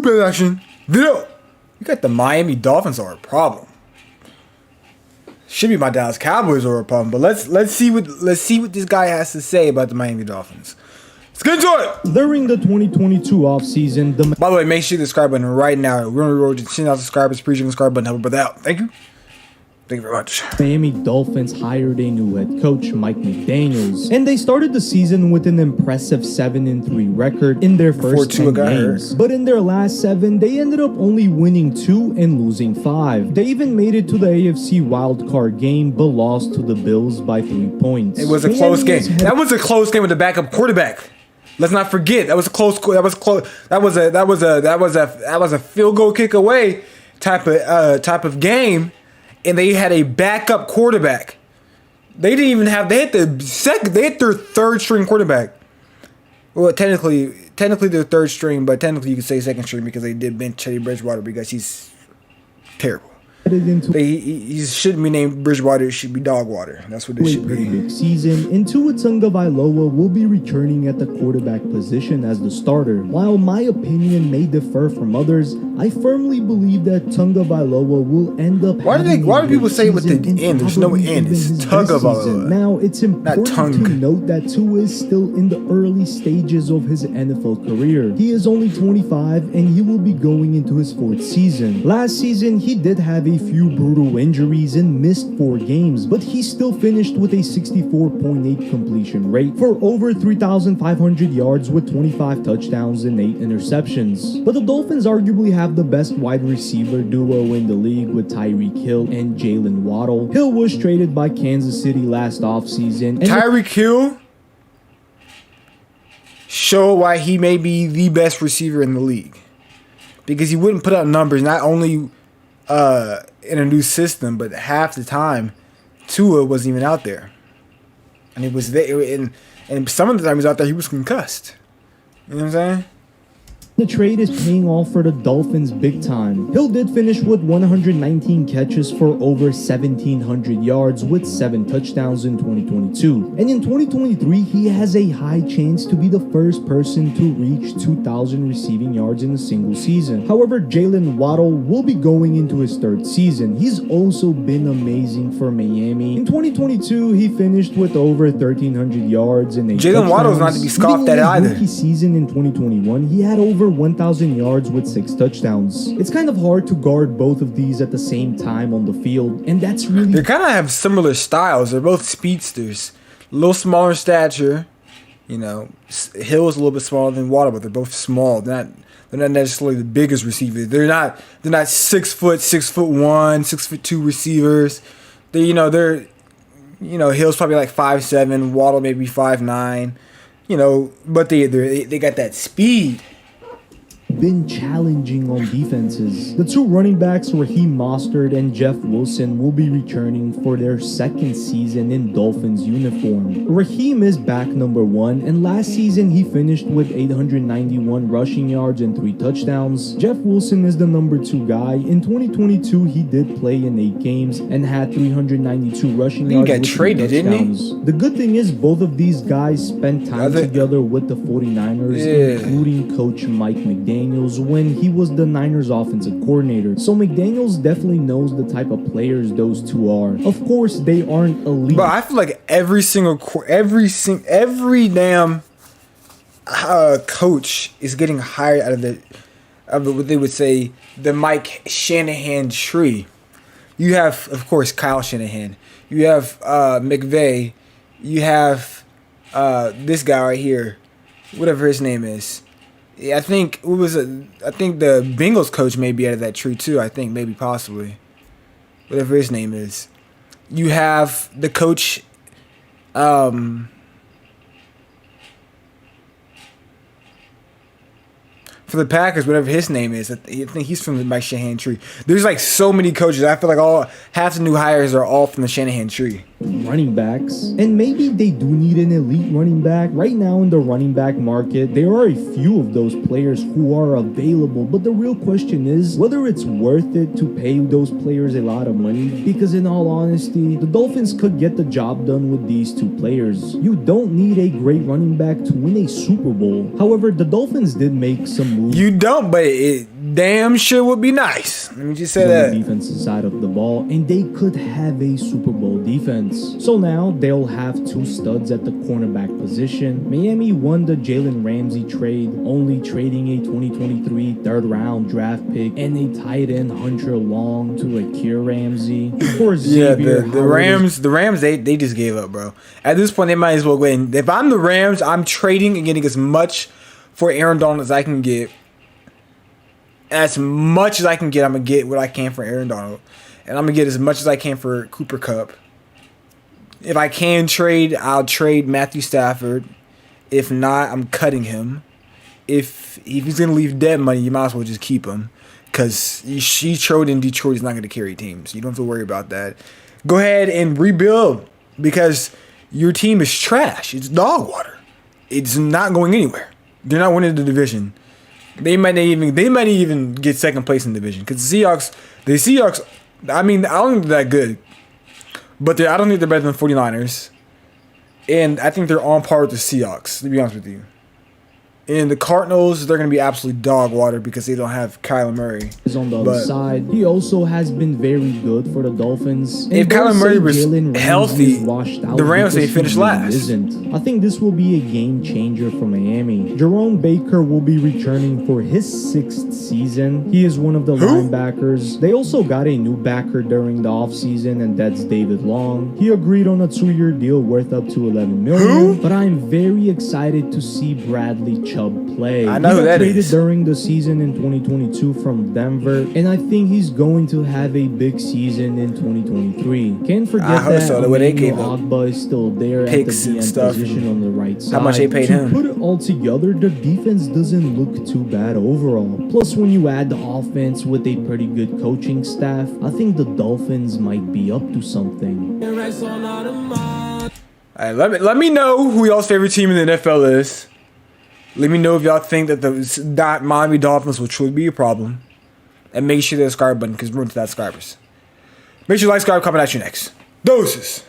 play action video. You got the Miami Dolphins are a problem. Should be my Dallas Cowboys are a problem, but let's see what this guy has to say about the Miami Dolphins. Let's get into it. During the 2022 offseason, by the way, make sure you subscribe button right now. We're on the road to 10,000 subscribers. Appreciate the subscribe button. Help a brother out. Thank you. Thank you very much. Miami Dolphins hired a new head coach, Mike McDaniel, and they started the season with an impressive 7-3 record in their first 10 games. But in their last 7, they ended up only winning 2 and losing 5. They even made it to the AFC Wildcard game, but lost to the Bills by 3 points. It was a close game. That was a close game with the backup quarterback. Let's not forget that was a close. That was close. That was a field goal kick away type of game. And they had a backup quarterback. They didn't even have. They had their third string quarterback. Well, technically their third string, but technically you could say second string because they did bench Teddy Bridgewater because he's terrible. He shouldn't be named Bridgewater. It should be Dogwater. That's what it should be. Big season. And Tua Tagovailoa will be returning at the quarterback position as the starter. While my opinion may differ from others, I firmly believe that Tagovailoa will end up. Why do people say with the end? There's no end. It's Tagovailoa. Now it's important to note that Tua is still in the early stages of his NFL career. He is only 25 and he will be going into his 4th season. Last season he did have a few brutal injuries and missed 4 games, but he still finished with a 64.8 completion rate for over 3,500 yards with 25 touchdowns and 8 interceptions. But the Dolphins arguably have the best wide receiver duo in the league with Tyreek Hill and Jaylen Waddle. Hill was traded by Kansas City last offseason. Tyreek Hill show why he may be the best receiver in the league, because he wouldn't put up numbers not only in a new system, but half the time Tua wasn't even out there, and he was there, and some of the time he was out there, he was concussed. You know what I'm saying? The trade is paying off for the Dolphins big time. Hill did finish with 119 catches for over 1,700 yards with 7 touchdowns in 2022. And in 2023, he has a high chance to be the first person to reach 2,000 receiving yards in a single season. However, Jaylen Waddle will be going into his 3rd season. He's also been amazing for Miami. In 2022, he finished with over 1,300 yards and 8 touchdowns. Jaylen Waddle's not to be scoffed at either. Rookie season in 2021, he had over 1,000 yards with 6 touchdowns. It's kind of hard to guard both of these at the same time on the field, and that's really... They kind of have similar styles. They're both speedsters. A little smaller stature. You know, Hill is a little bit smaller than Waddle, but they're both small. They're not necessarily the biggest receivers. They're not 6 foot, 6'1", 6'2" receivers. Hill's probably like 5'7", Waddle maybe 5'9". But they got that speed. Been challenging on defenses. The 2 running backs, Raheem Mostert and Jeff Wilson, will be returning for their 2nd season in Dolphins uniform. Raheem is back number 1, and last season he finished with 891 rushing yards and 3 touchdowns. Jeff Wilson is the number 2 guy. In 2022, he did play in 8 games and had 392 rushing yards with 3 touchdowns. Didn't he? The good thing is both of these guys spent time together with the 49ers, including coach Mike McDaniel, when he was the Niners offensive coordinator. So McDaniels definitely knows the type of players those 2 are. Of course, they aren't elite. But I feel like every damn coach is getting hired out of what they would say the Mike Shanahan tree. You have, of course, Kyle Shanahan. You have McVay. You have this guy right here, whatever his name is. I think the Bengals coach may be out of that tree too. I think maybe possibly, whatever his name is. You have the coach, for the Packers, whatever his name is. I think he's from the Mike Shanahan tree. There's like so many coaches. I feel like half the new hires are all from the Shanahan tree. Running backs, and maybe they do need an elite running back. Right now in the running back market, there are a few of those players who are available, but the real question is whether it's worth it to pay those players a lot of money, because in all honesty, the Dolphins could get the job done with these 2 players. You don't need a great running back to win a Super Bowl. However, the Dolphins did make some move. You don't, but it damn sure would be nice. Let me just say On that. the defensive side of the ball, and they could have a Super Bowl defense. So now they'll have two studs at the cornerback position. Miami won the Jalen Ramsey trade, only trading a 2023 third-round draft pick and a tight end Hunter Long to Akir Ramsey. For Xavier The Rams, they just gave up, bro. At this point, they might as well go in. If I'm the Rams, I'm trading and getting as much for Aaron Donald as I can get. As much as I can get, I'm going to get what I can for Aaron Donald. And I'm going to get as much as I can for Cooper Kupp. If I can trade, I'll trade Matthew Stafford. If not, I'm cutting him. If he's going to leave dead money, you might as well just keep him. Because she showed in Detroit he's not going to carry teams. You don't have to worry about that. Go ahead and rebuild. Because your team is trash. It's dog water. It's not going anywhere. They're not winning the division. They might even get second place in the division. Because the Seahawks, I mean, I don't think they're that good. But I don't think they're better than the 49ers. And I think they're on par with the Seahawks, to be honest with you. And the Cardinals, they're going to be absolutely dog water because they don't have Kyler Murray. On the other side, he also has been very good for the Dolphins. And if Kyler Murray was healthy, the Rams they finished last. I think this will be a game changer for Miami. Jerome Baker will be returning for his 6th season. He is one of the linebackers. They also got a new backer during the offseason, and that's David Long. He agreed on a 2-year deal worth up to $11 million. But I'm very excited to see Bradley Chubb play. I know who that traded is. During the season in 2022 from Denver, and I think he's going to have a big season in 2023. Can't forget that Ogba is still there at the DN position on the right side. How much they paid him? To put it all together, the defense doesn't look too bad overall. Plus, when you add the offense with a pretty good coaching staff, I think the Dolphins might be up to something. All right, let me know who y'all's favorite team in the NFL is. Let me know if y'all think that Miami Dolphins will truly be a problem. And make sure to subscribe button because we're into that subscribers. Make sure you like, subscribe, comment at you next. Doses.